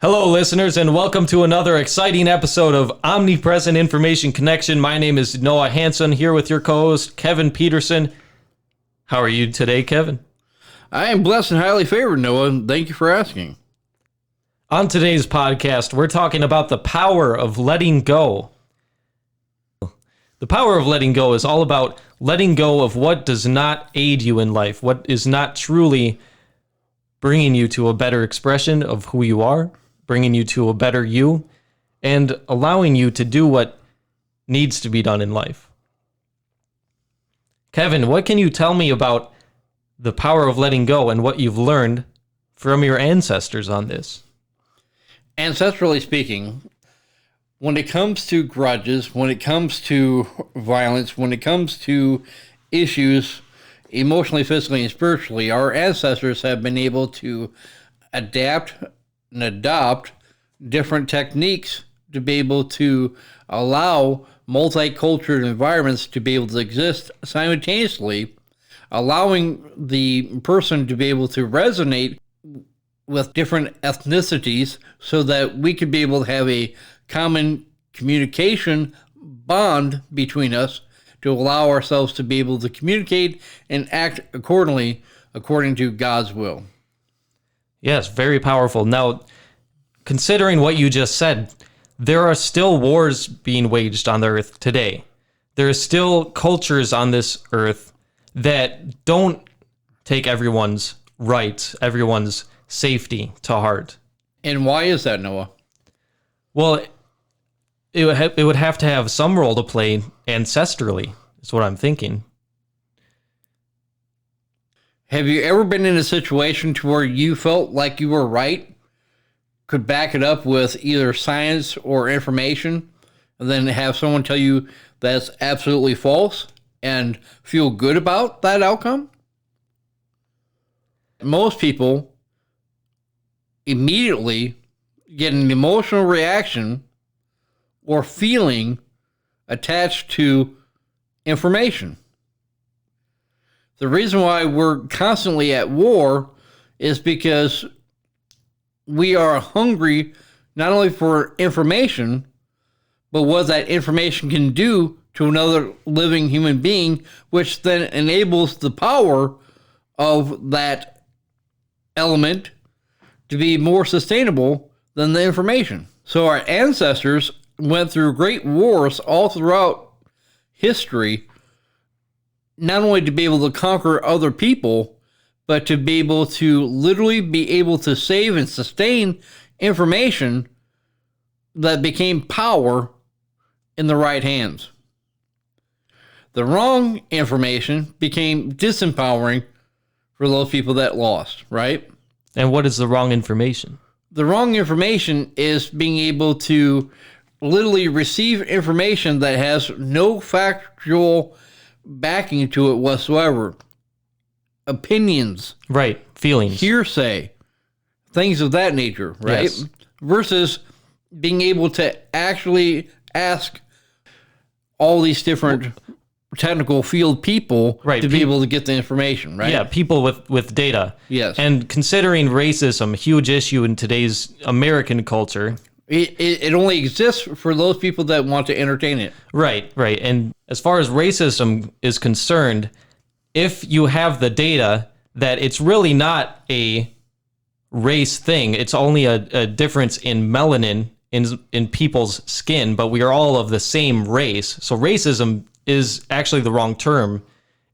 Hello, listeners, and welcome to another exciting episode of Omnipresent Information Connection. My name is Noah Hanson, here with your co-host, Kevin Peterson. How are you today, Kevin? I am blessed and highly favored, Noah, and thank you for asking. On today's podcast, we're talking about the power of letting go. The power of letting go is all about letting go of what does not aid you in life, what is not truly bringing you to a better expression of who you are, bringing you to a better you, and allowing you to do what needs to be done in life. Kevin, what can you tell me about the power of letting go and what you've learned from your ancestors on this? Ancestrally speaking, when it comes to grudges, when it comes to violence, when it comes to issues emotionally, physically, and spiritually, our ancestors have been able to adapt and adopt different techniques to be able to allow multicultural environments to be able to exist simultaneously, allowing the person to be able to resonate with different ethnicities so that we could be able to have a common communication bond between us to allow ourselves to be able to communicate and act accordingly, according to God's will. Yes, very powerful. Now, considering what you just said, there are still wars being waged on the earth today. There are still cultures on this earth that don't take everyone's rights, everyone's safety to heart. And why is that, Noah? Well, it would have to have some role to play ancestrally, is what I'm thinking. Have you ever been in a situation to where you felt like you were right, could back it up with either science or information, and then have someone tell you that's absolutely false and feel good about that outcome? Most people immediately get an emotional reaction or feeling attached to information. The reason why we're constantly at war is because we are hungry not only for information, but what that information can do to another living human being, which then enables the power of that element to be more sustainable than the information. So our ancestors went through great wars all throughout history, not only to be able to conquer other people, but to be able to literally be able to save and sustain information that became power in the right hands. The wrong information became disempowering for those people that lost, right? And what is the wrong information? The wrong information is being able to literally receive information that has no factual backing to it whatsoever. Opinions. Right. Feelings. Hearsay. Things of that nature, right? Yes. Versus being able to actually ask all these different technical field people to be able to get the information, right? Yeah, people with data. Yes. And considering racism, a huge issue in today's American culture. It only exists for those people that want to entertain it. Right. And as far as racism is concerned, if you have the data that it's really not a race thing, it's only a difference in melanin in people's skin, but we are all of the same race. So racism is actually the wrong term.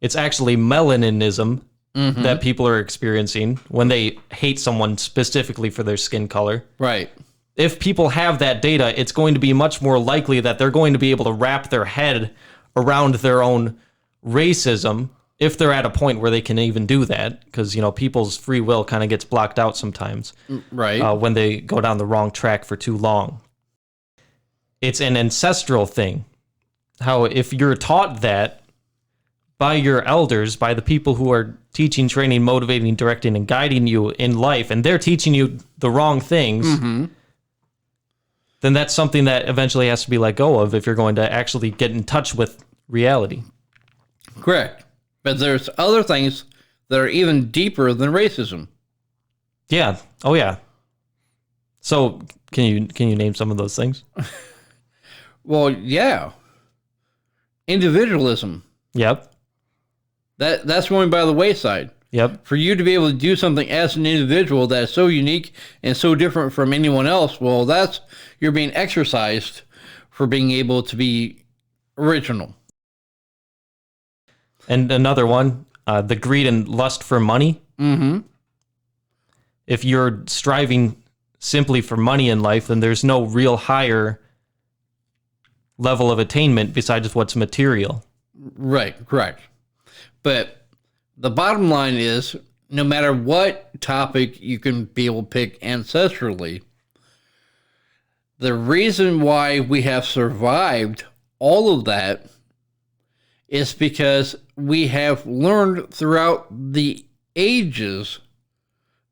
It's actually melaninism that people are experiencing when they hate someone specifically for their skin color. Right. If people have that data, it's going to be much more likely that they're going to be able to wrap their head around their own racism if they're at a point where they can even do that, because, you know, people's free will kind of gets blocked out sometimes. Right. When they go down the wrong track for too long. It's an ancestral thing. How if you're taught that by your elders, by the people who are teaching, training, motivating, directing, and guiding you in life, and they're teaching you the wrong things, then that's something that eventually has to be let go of if you're going to actually get in touch with reality. Correct. But there's other things that are even deeper than racism. Yeah. Oh, yeah. So can you name some of those things? Well, yeah. Individualism. Yep. That's going by the wayside. Yep. For you to be able to do something as an individual that is so unique and so different from anyone else, well, you're being exercised for being able to be original. And another one, the greed and lust for money. Mm-hmm. If you're striving simply for money in life, then there's no real higher level of attainment besides what's material. Right, correct. But the bottom line is, no matter what topic you can be able to pick ancestrally, the reason why we have survived all of that is because we have learned throughout the ages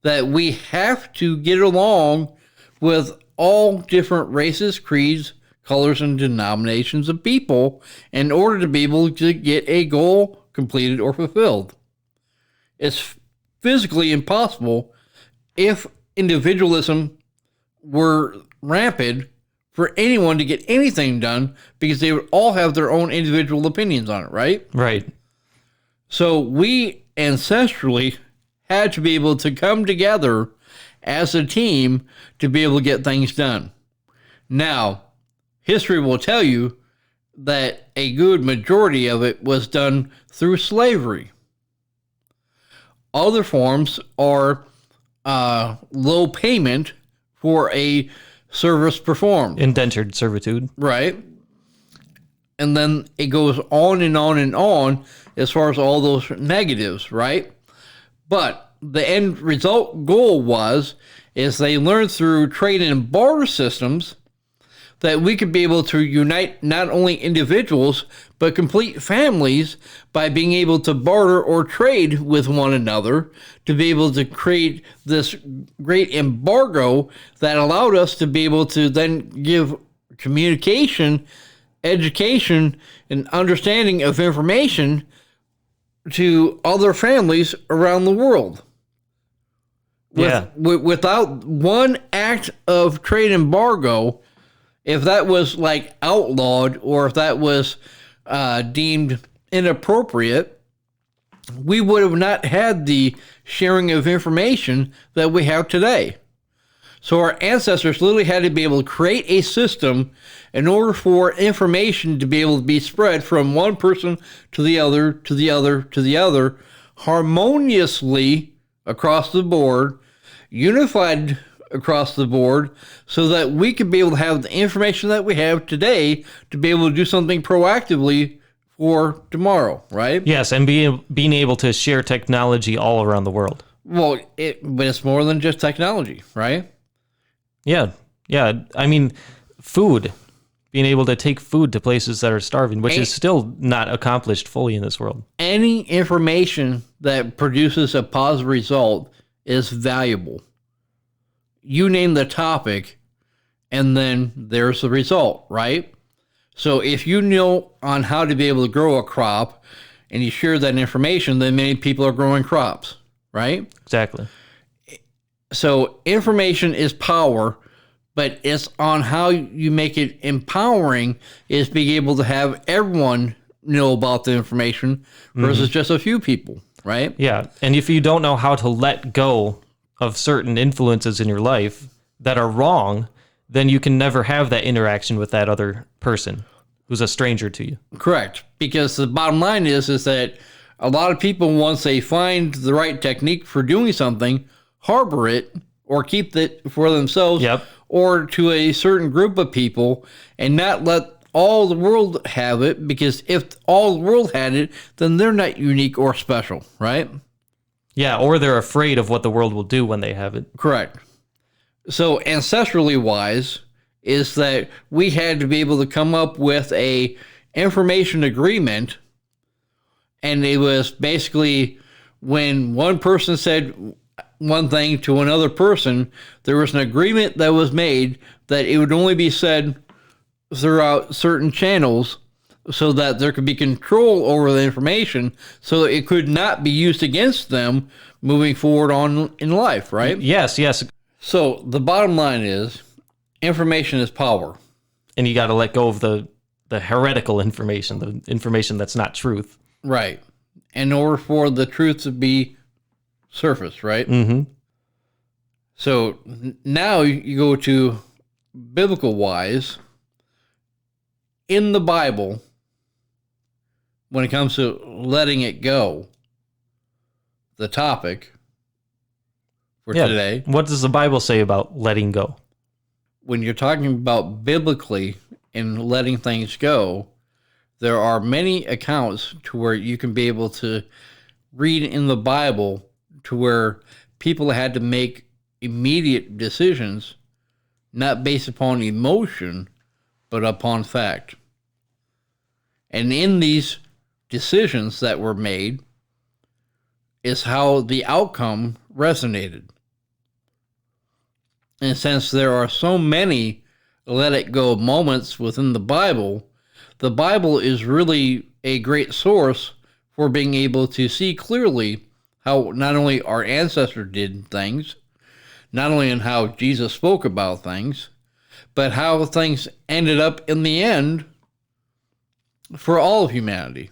that we have to get along with all different races, creeds, colors, and denominations of people in order to be able to get a goal completed or fulfilled. It's physically impossible if individualism were rampant for anyone to get anything done because they would all have their own individual opinions on it, right? Right. So we ancestrally had to be able to come together as a team to be able to get things done. Now, history will tell you that a good majority of it was done through slavery. Other forms are low payment for a service performed. Indentured servitude. Right. And then it goes on and on and on as far as all those negatives, right? But the end result goal is they learned through trade and barter systems that we could be able to unite not only individuals, but complete families by being able to barter or trade with one another to be able to create this great embargo that allowed us to be able to then give communication, education, and understanding of information to other families around the world. Without one act of trade embargo, if that was like outlawed or if that was deemed inappropriate, we would have not had the sharing of information that we have today. So our ancestors literally had to be able to create a system in order for information to be able to be spread from one person to the other, to the other, to the other, harmoniously across the board, unified across the board, so that we could be able to have the information that we have today to be able to do something proactively for tomorrow, right? Yes, and being able to share technology all around the world. Well, but it's more than just technology, right? Yeah. I mean, food. Being able to take food to places that are starving, which is still not accomplished fully in this world. Any information that produces a positive result is valuable. You name the topic, and then there's the result, right? So if you know on how to be able to grow a crop, and you share that information, then many people are growing crops, right? Exactly. So information is power, but it's on how you make it empowering is being able to have everyone know about the information versus just a few people, right? Yeah, and if you don't know how to let go of certain influences in your life that are wrong, then you can never have that interaction with that other person who's a stranger to you. Correct. Because the bottom line is that a lot of people, once they find the right technique for doing something, harbor it or keep it for themselves or to a certain group of people and not let all the world have it, because if all the world had it, then they're not unique or special, right? Yeah, or they're afraid of what the world will do when they have it. Correct. So ancestrally wise is that we had to be able to come up with a information agreement, and it was basically when one person said one thing to another person, there was an agreement that was made that it would only be said throughout certain channels so that there could be control over the information so it could not be used against them moving forward on in life, right? Yes. So the bottom line is information is power. And you got to let go of the heretical information, the information that's not truth. Right. In order for the truth to be surfaced, right? Mm-hmm. So now you go to biblical wise. In the Bible, when it comes to letting it go, the topic for today. What does the Bible say about letting go? When you're talking about biblically and letting things go, there are many accounts to where you can be able to read in the Bible to where people had to make immediate decisions, not based upon emotion, but upon fact. And in these decisions that were made is how the outcome resonated. And since there are so many let it go moments within the Bible is really a great source for being able to see clearly how not only our ancestors did things, not only in how Jesus spoke about things, but how things ended up in the end for all of humanity.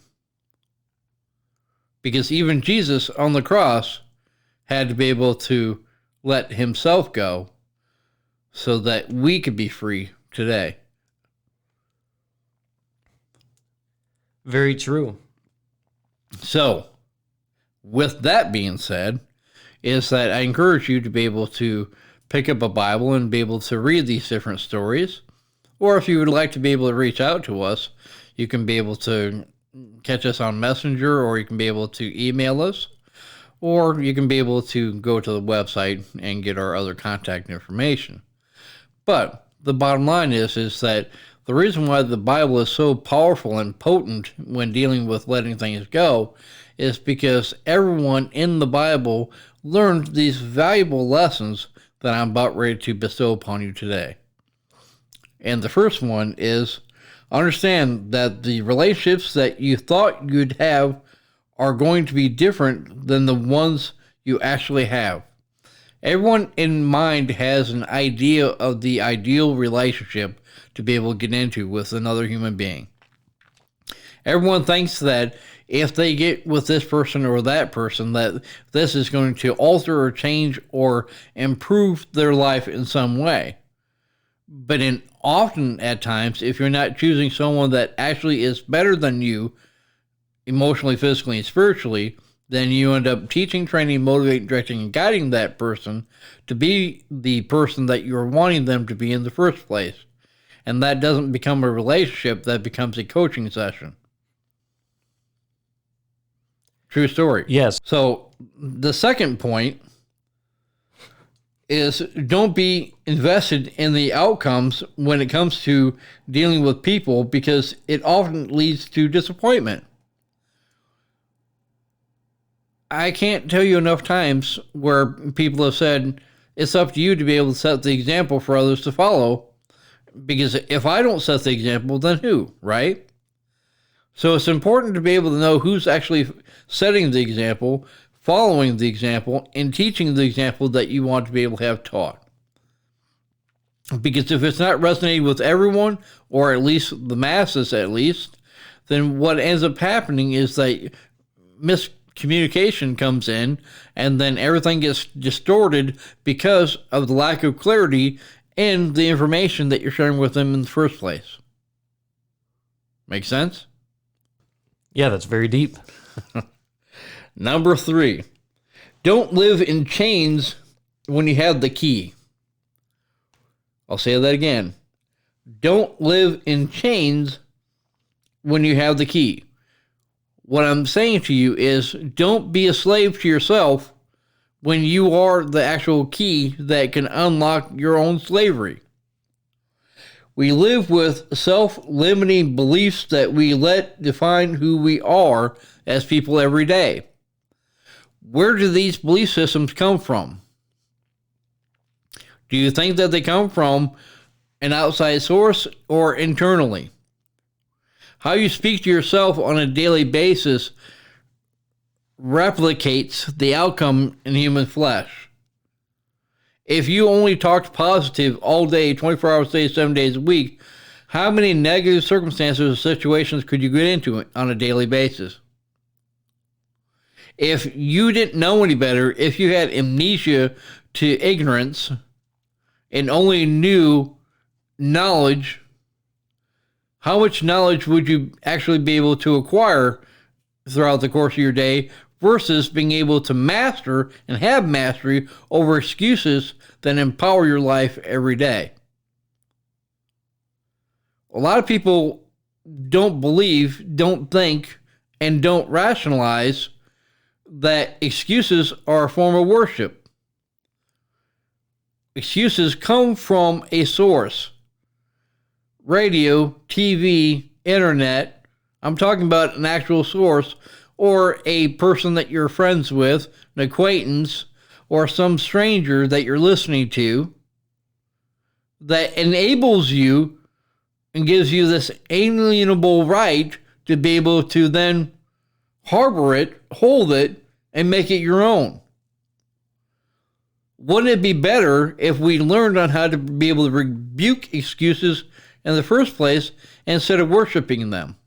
Because even Jesus on the cross had to be able to let himself go so that we could be free today. Very true. So, with that being said, is that I encourage you to be able to pick up a Bible and be able to read these different stories. Or if you would like to be able to reach out to us, you can be able to catch us on Messenger, or you can be able to email us, or you can be able to go to the website and get our other contact information. But the bottom line is that the reason why the Bible is so powerful and potent when dealing with letting things go is because everyone in the Bible learned these valuable lessons that I'm about ready to bestow upon you today. And the first one is understand that the relationships that you thought you'd have are going to be different than the ones you actually have. Everyone in mind has an idea of the ideal relationship to be able to get into with another human being. Everyone thinks that if they get with this person or that person, that this is going to alter or change or improve their life in some way. But often at times, if you're not choosing someone that actually is better than you, emotionally, physically, and spiritually, then you end up teaching, training, motivating, directing, and guiding that person to be the person that you're wanting them to be in the first place. And that doesn't become a relationship, that becomes a coaching session. True story. Yes. So the second point is don't be invested in the outcomes when it comes to dealing with people, because it often leads to disappointment. I can't tell you enough times where people have said, it's up to you to be able to set the example for others to follow, because if I don't set the example, then who, right? So it's important to be able to know who's actually setting the example, following the example, and teaching the example that you want to be able to have taught. Because if it's not resonating with everyone, or at least the masses at least, then what ends up happening is that miscommunication comes in, and then everything gets distorted because of the lack of clarity in the information that you're sharing with them in the first place. Make sense? Yeah, that's very deep. Number 3, don't live in chains when you have the key. I'll say that again. Don't live in chains when you have the key. What I'm saying to you is don't be a slave to yourself when you are the actual key that can unlock your own slavery. We live with self-limiting beliefs that we let define who we are as people every day. Where do these belief systems come from? Do you think that they come from an outside source or internally? How you speak to yourself on a daily basis replicates the outcome in human flesh. If you only talked positive all day, 24 hours a day, 7 days a week, how many negative circumstances or situations could you get into on a daily basis? If you didn't know any better, if you had amnesia to ignorance and only knew knowledge, how much knowledge would you actually be able to acquire throughout the course of your day versus being able to master and have mastery over excuses that empower your life every day? A lot of people don't believe, don't think, and don't rationalize that excuses are a form of worship. Excuses come from a source. Radio, TV, internet. I'm talking about an actual source, or a person that you're friends with, an acquaintance, or some stranger that you're listening to, that enables you and gives you this alienable right to be able to then harbor it, hold it, and make it your own. Wouldn't it be better if we learned on how to be able to rebuke excuses in the first place instead of worshiping them?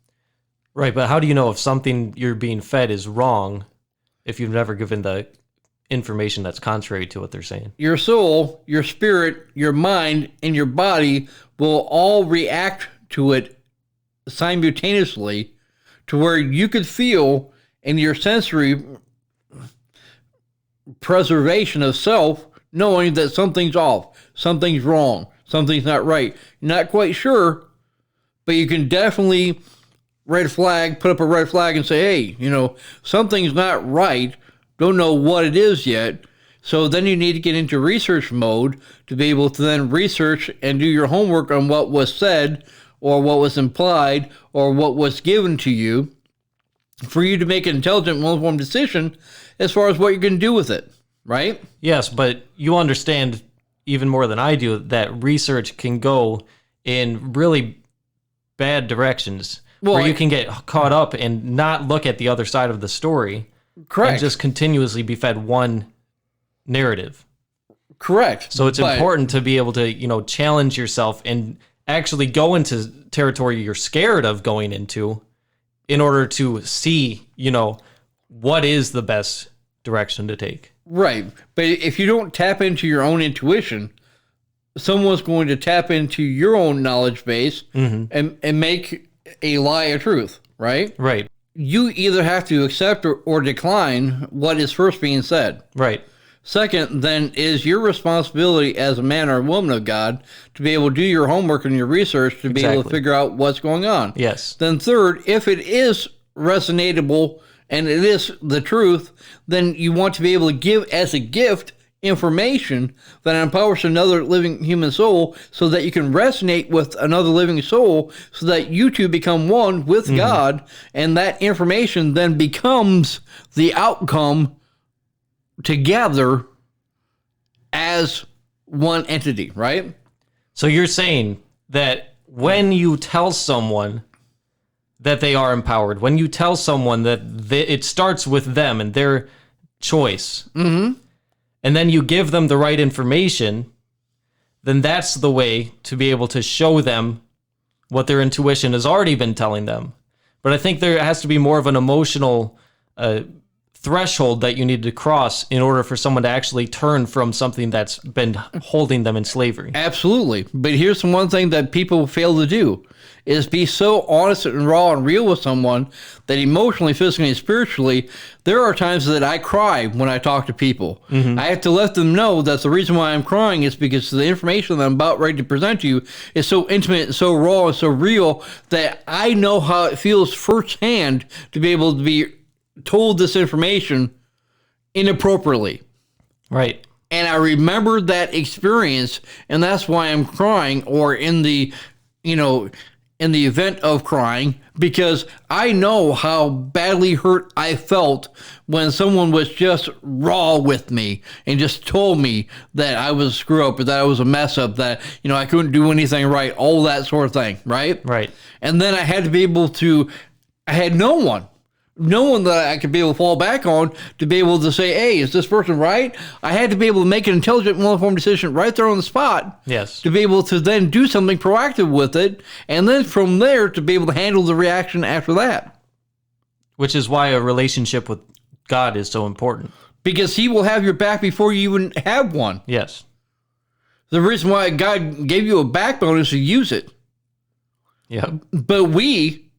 Right, but how do you know if something you're being fed is wrong if you've never given the information that's contrary to what they're saying? Your soul, your spirit, your mind, and your body will all react to it simultaneously to where you could feel in your sensory preservation of self, knowing that something's off, something's wrong, something's not right. You're not quite sure, but you can definitely put up a red flag and say, hey, something's not right. Don't know what it is yet. So then you need to get into research mode to be able to then research and do your homework on what was said or what was implied or what was given to you for you to make an intelligent, well-informed decision as far as what you're going to do with it, right? Yes, but you understand even more than I do that research can go in really bad directions where you can get caught up and not look at the other side of the story. Correct. And just continuously be fed one narrative. Correct. So it's important to be able to, challenge yourself and actually go into territory you're scared of going into in order to see, what is the best direction to take. Right. But if you don't tap into your own intuition, someone's going to tap into your own knowledge base and make a lie a truth, right? Right. You either have to accept or decline what is first being said. Right. Second, then, is your responsibility as a man or a woman of God to be able to do your homework and your research to be able to figure out what's going on. Yes. Then third, if it is resonatable and it is the truth, then you want to be able to give as a gift information that empowers another living human soul so that you can resonate with another living soul so that you two become one with God, and that information then becomes the outcome together as one entity, right? So you're saying that when you tell someone that they are empowered, when you tell someone that it starts with them and their choice, and then you give them the right information, then that's the way to be able to show them what their intuition has already been telling them. But I think there has to be more of an emotional threshold that you need to cross in order for someone to actually turn from something that's been holding them in slavery. Absolutely. But here's the one thing that people fail to do is be so honest and raw and real with someone that emotionally, physically, and spiritually, there are times that I cry when I talk to people. I have to let them know that the reason why I'm crying is because the information that I'm about ready to present to you is so intimate and so raw and so real that I know how it feels firsthand to be able to be told this information inappropriately. Right. And I remember that experience, and that's why I'm crying, or in the event of crying, because I know how badly hurt I felt when someone was just raw with me and just told me that I was a screw up, or that I was a mess up, that, I couldn't do anything right, all that sort of thing, right? Right. And then I had to be able to, I had no one no one that I could be able to fall back on to be able to say, hey, is this person right? I had to be able to make an intelligent, well-informed decision right there on the spot. Yes. To be able to then do something proactive with it, and then from there to be able to handle the reaction after that. Which is why a relationship with God is so important. Because he will have your back before you even have one. Yes. The reason why God gave you a backbone is to use it. Yeah. But we,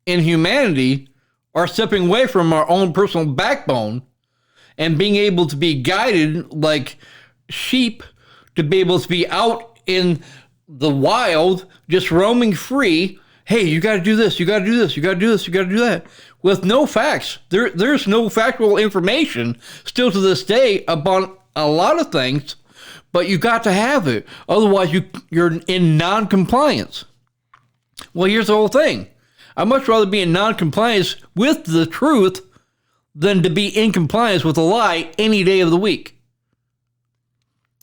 in humanity, are stepping away from our own personal backbone and being able to be guided like sheep to be able to be out in the wild, just roaming free. Hey, you got to do this, you got to do this, you got to do this, you got to do that. With no facts. There's no factual information still to this day about a lot of things, but you got to have it. Otherwise, you're in non-compliance. Well, here's the whole thing. I'd much rather be in non-compliance with the truth than to be in compliance with a lie any day of the week.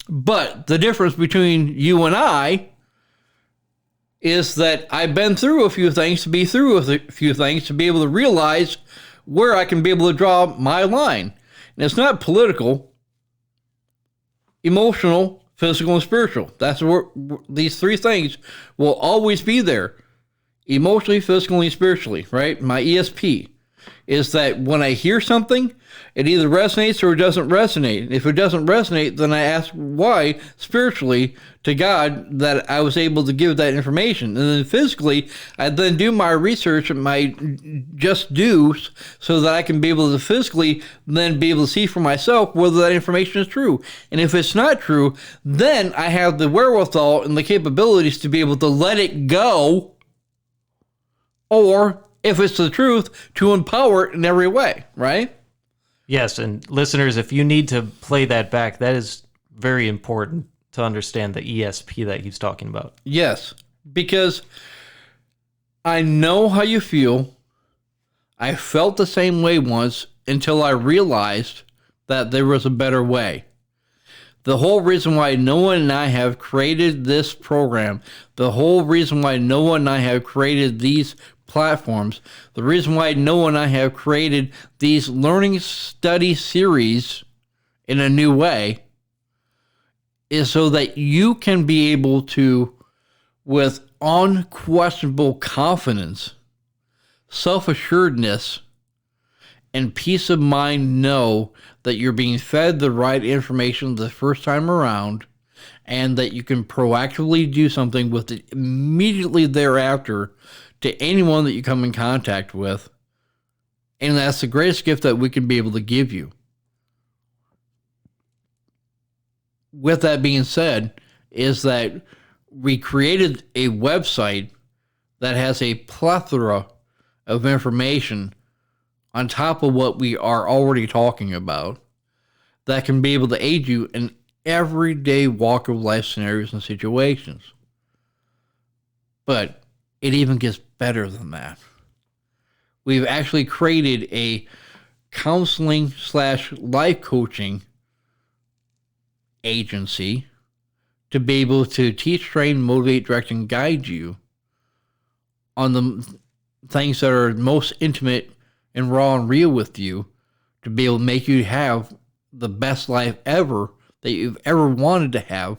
But the difference between you and I is that I've been through a few things to be through a few things to be able to realize where I can be able to draw my line. And it's not political, emotional, physical, and spiritual. That's where these three things will always be there. Emotionally, physically, and spiritually, right? My ESP is that when I hear something, it either resonates or it doesn't resonate. If it doesn't resonate, then I ask why spiritually to God that I was able to give that information. And then physically, I then do my research and my just do's so that I can be able to physically then be able to see for myself whether that information is true. And if it's not true, then I have the wherewithal and the capabilities to be able to let it go, or if it's the truth, to empower it in every way, right? Yes, and listeners, if you need to play that back, that is very important to understand the ESP that he's talking about. Yes, because I know how you feel. I felt the same way once until I realized that there was a better way. The whole reason why Noah and I have created this program, the whole reason why Noah and I have created these platforms, the reason why Noah and I have created these learning study series in a new way is so that you can be able to, with unquestionable confidence, self-assuredness, and peace of mind, know that you're being fed the right information the first time around, and that you can proactively do something with it immediately thereafter to anyone that you come in contact with. And that's the greatest gift that we can be able to give you. With that being said, is that we created a website that has a plethora of information on top of what we are already talking about that can be able to aid you in everyday walk of life scenarios and situations. But it even gets better than that. We've actually created a counseling/life coaching agency to be able to teach, train, motivate, direct, and guide you on the things that are most intimate and raw and real with you, to be able to make you have the best life ever that you've ever wanted to have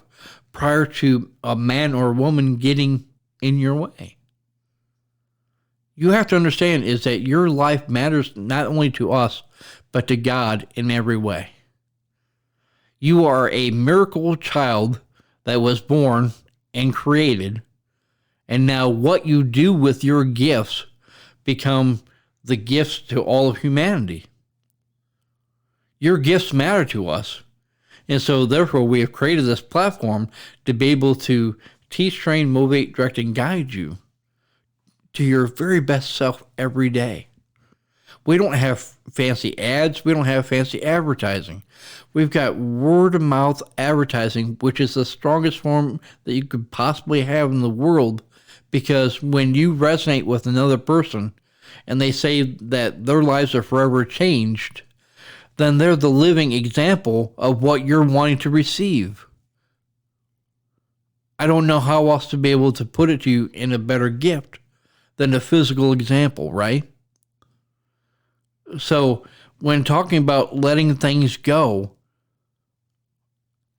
prior to a man or a woman getting in your way. You have to understand is that your life matters not only to us, but to God in every way. You are a miracle child that was born and created, and now what you do with your gifts become the gifts to all of humanity. Your gifts matter to us, and so therefore we have created this platform to be able to teach, train, motivate, direct, and guide you to your very best self every day. We don't have fancy ads. We don't have fancy advertising. We've got word of mouth advertising, which is the strongest form that you could possibly have in the world, because when you resonate with another person and they say that their lives are forever changed, then they're the living example of what you're wanting to receive. I don't know how else to be able to put it to you in a better gift than a physical example, right? So when talking about letting things go,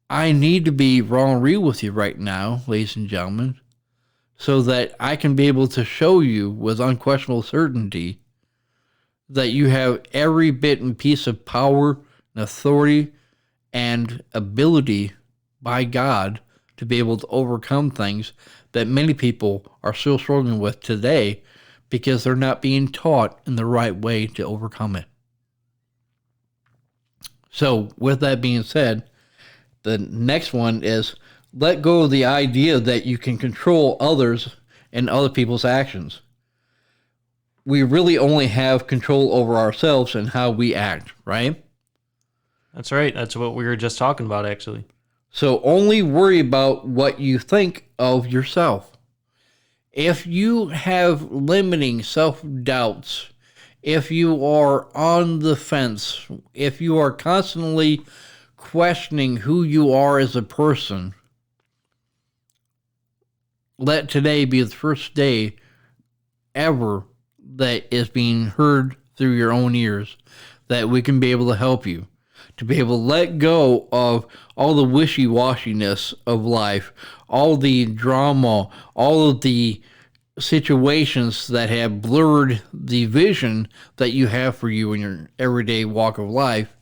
I need to be raw and real with you right now, ladies and gentlemen, so that I can be able to show you with unquestionable certainty that you have every bit and piece of power and authority and ability by God to be able to overcome things that many people are still struggling with today because they're not being taught in the right way to overcome it. So with that being said, the next one is let go of the idea that you can control others and other people's actions. We really only have control over ourselves and how we act, right? That's right. That's what we were just talking about, actually. So only worry about what you think of yourself. If you have limiting self-doubts, if you are on the fence, if you are constantly questioning who you are as a person, let today be the first day ever that is being heard through your own ears, that we can be able to help you, to be able to let go of all the wishy-washiness of life, all the drama, all of the situations that have blurred the vision that you have for you in your everyday walk of life,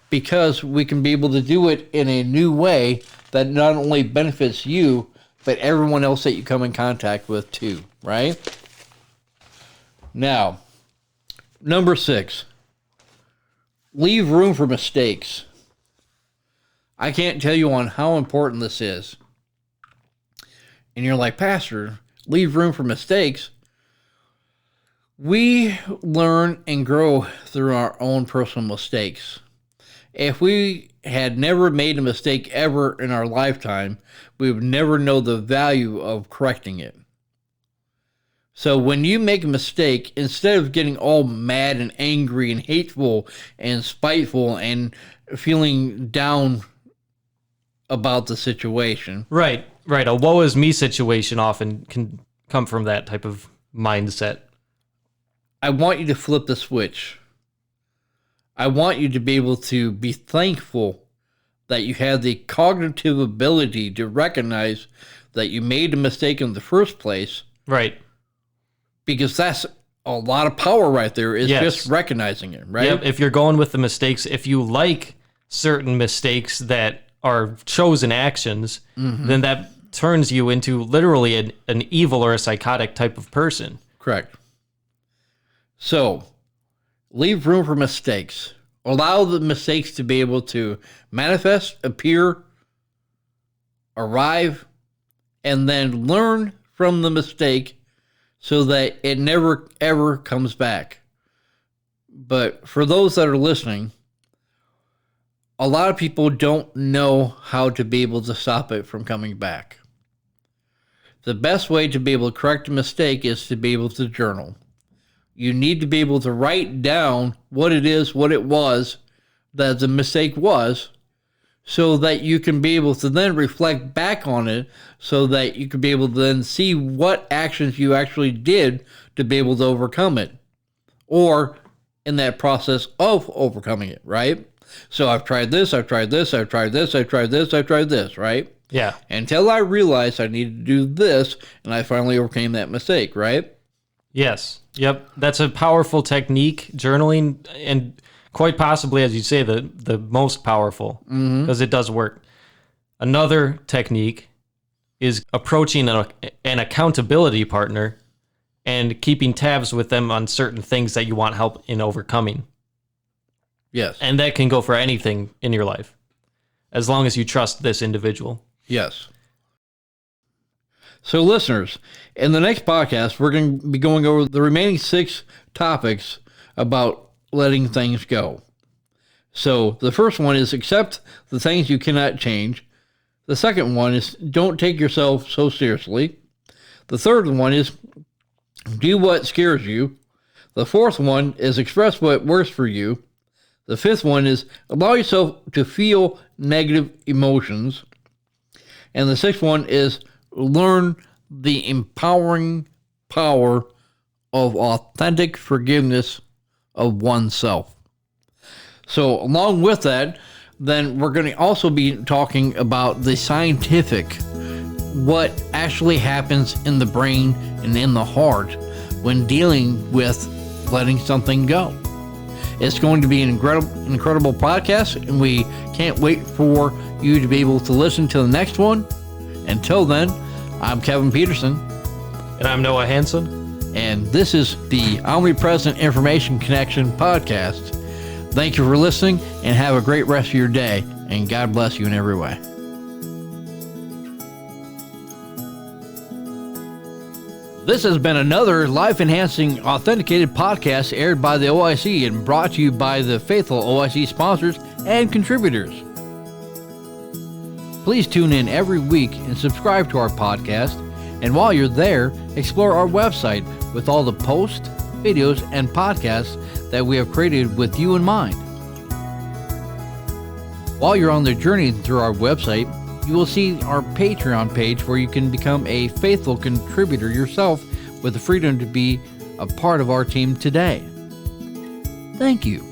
because we can be able to do it in a new way that not only benefits you, but everyone else that you come in contact with too, right? Now, number 6, leave room for mistakes. I can't tell you on how important this is. And you're like, Pastor, leave room for mistakes. We learn and grow through our own personal mistakes. If we had never made a mistake ever in our lifetime, we would never know the value of correcting it. So when you make a mistake, instead of getting all mad and angry and hateful and spiteful and feeling down about the situation. Right. A woe is me situation often can come from that type of mindset. I want you to flip the switch. I want you to be able to be thankful that you have the cognitive ability to recognize that you made a mistake in the first place. Right. Because that's a lot of power right there, is just recognizing it, right? Yep. If you're going with the mistakes, if you like certain mistakes that are chosen actions, then that turns you into literally an evil or a psychotic type of person. Correct. So, leave room for mistakes. Allow the mistakes to be able to manifest, appear, arrive, and then learn from the mistake so that it never, ever comes back. But for those that are listening, a lot of people don't know how to be able to stop it from coming back. The best way to be able to correct a mistake is to be able to journal. You need to be able to write down what it is, what it was that the mistake was, so that you can be able to then reflect back on it, so that you can be able to then see what actions you actually did to be able to overcome it, or in that process of overcoming it, right? So I've tried this, I've tried this, I've tried this, I've tried this, I've tried this, right? Yeah. Until I realized I needed to do this, and I finally overcame that mistake, right? Yes. Yep. That's a powerful technique, journaling, and quite possibly, as you say, the most powerful, because it does work. Another technique is approaching an accountability partner and keeping tabs with them on certain things that you want help in overcoming. Yes. And that can go for anything in your life, as long as you trust this individual. Yes. So listeners, in the next podcast, we're going to be going over the remaining 6 topics about letting things go. So the first one is accept the things you cannot change. The second one is don't take yourself so seriously. The third one is do what scares you. The fourth one is express what works for you. The fifth one is allow yourself to feel negative emotions. And the sixth one is learn the empowering power of authentic forgiveness of oneself. So along with that, then we're going to also be talking about the scientific, what actually happens in the brain and in the heart when dealing with letting something go. It's going to be an incredible podcast, and we can't wait for you to be able to listen to the next one. Until then, I'm Kevin Peterson. And I'm Noah Hansen. And this is the Omnipresent Information Connection podcast. Thank you for listening, and have a great rest of your day, and God bless you in every way. This has been another life-enhancing, authenticated podcast aired by the OIC and brought to you by the faithful OIC sponsors and contributors. Please tune in every week and subscribe to our podcast. And while you're there, explore our website with all the posts, videos, and podcasts that we have created with you in mind. While you're on the journey through our website, you will see our Patreon page where you can become a faithful contributor yourself with the freedom to be a part of our team today. Thank you.